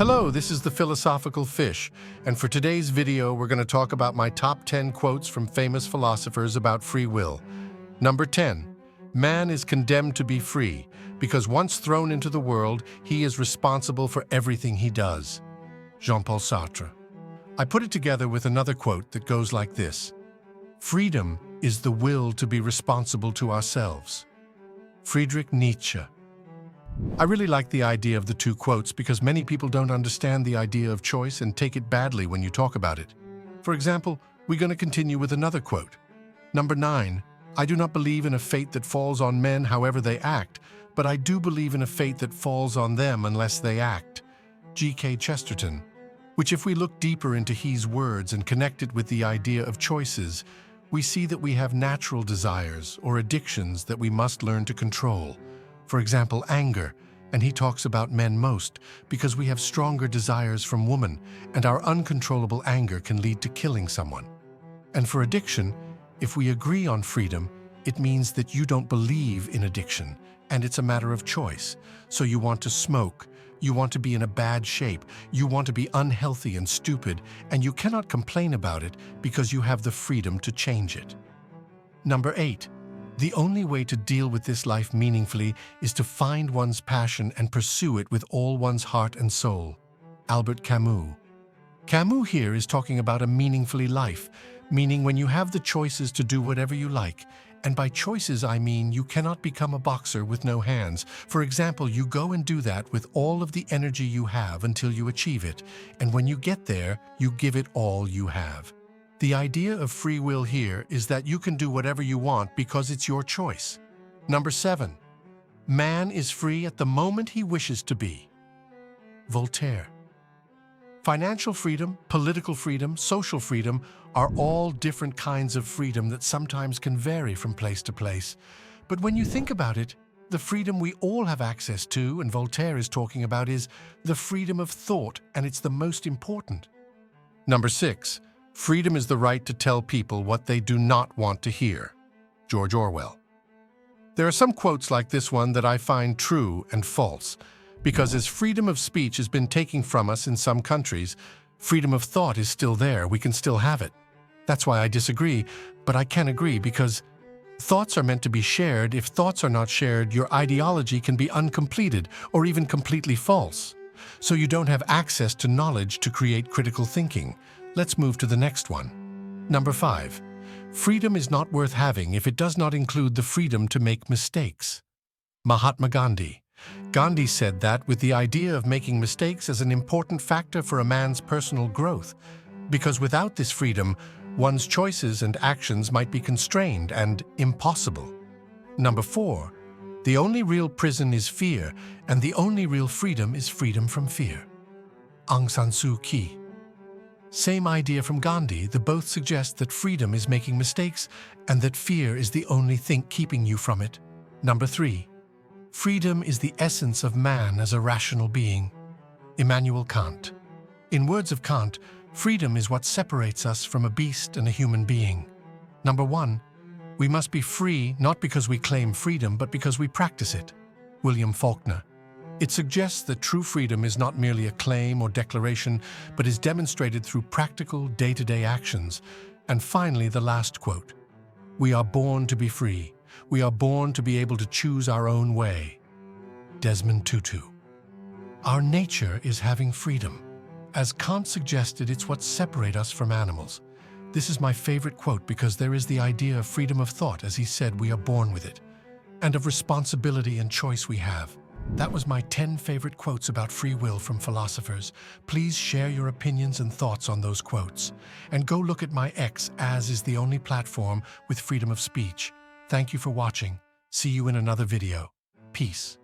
Hello, this is the Philosophical Fish, and for today's video we're going to talk about my top 10 quotes from famous philosophers about free will. Number 10. Man is condemned to be free, because once thrown into the world, he is responsible for everything he does. Jean-Paul Sartre. I put it together with another quote that goes like this. Freedom is the will to be responsible to ourselves. Friedrich Nietzsche. I really like the idea of the two quotes because many people don't understand the idea of choice and take it badly when you talk about it. For example, we're going to continue with another quote. Number 9. I do not believe in a fate that falls on men however they act, but I do believe in a fate that falls on them unless they act. G.K. Chesterton. Which, if we look deeper into his words and connect it with the idea of choices, we see that we have natural desires or addictions that we must learn to control. For example, anger, and he talks about men most because we have stronger desires from women, and our uncontrollable anger can lead to killing someone. And for addiction, if we agree on freedom, it means that you don't believe in addiction, and it's a matter of choice. So you want to smoke, you want to be in a bad shape, you want to be unhealthy and stupid, and you cannot complain about it because you have the freedom to change it. Number 8. The only way to deal with this life meaningfully is to find one's passion and pursue it with all one's heart and soul. Albert Camus. Camus here is talking about a meaningfully life, meaning when you have the choices to do whatever you like. And by choices, I mean you cannot become a boxer with no hands. For example, you go and do that with all of the energy you have until you achieve it. And when you get there, you give it all you have. The idea of free will here is that you can do whatever you want because it's your choice. Number 7. Man is free at the moment he wishes to be. Voltaire. Financial freedom, political freedom, social freedom are all different kinds of freedom that sometimes can vary from place to place. But when you think about it, the freedom we all have access to, and Voltaire is talking about, is the freedom of thought, and it's the most important. Number 6. Freedom is the right to tell people what they do not want to hear. George Orwell. There are some quotes like this one that I find true and false, because as freedom of speech has been taken from us in some countries, freedom of thought is still there, we can still have it. That's why I disagree, but I can agree because thoughts are meant to be shared. If thoughts are not shared, your ideology can be uncompleted or even completely false. So you don't have access to knowledge to create critical thinking. Let's move to the next one. Number 5. Freedom is not worth having if it does not include the freedom to make mistakes. Mahatma Gandhi. Gandhi said that with the idea of making mistakes as an important factor for a man's personal growth, because without this freedom, one's choices and actions might be constrained and impossible. Number 4. The only real prison is fear, and the only real freedom is freedom from fear. Aung San Suu Kyi. Same idea from Gandhi, they both suggest that freedom is making mistakes and that fear is the only thing keeping you from it. Number 3. Freedom is the essence of man as a rational being. Immanuel Kant. In words of Kant, freedom is what separates us from a beast and a human being. Number 1. We must be free not because we claim freedom, but because we practice it. William Faulkner. It suggests that true freedom is not merely a claim or declaration, but is demonstrated through practical, day-to-day actions. And finally, the last quote. We are born to be free. We are born to be able to choose our own way. Desmond Tutu. Our nature is having freedom. As Kant suggested, it's what separates us from animals. This is my favorite quote because there is the idea of freedom of thought, as he said, we are born with it, and of responsibility and choice we have. That was my 10 favorite quotes about free will from philosophers. Please share your opinions and thoughts on those quotes. And go look at my X, as is the only platform with freedom of speech. Thank you for watching. See you in another video. Peace.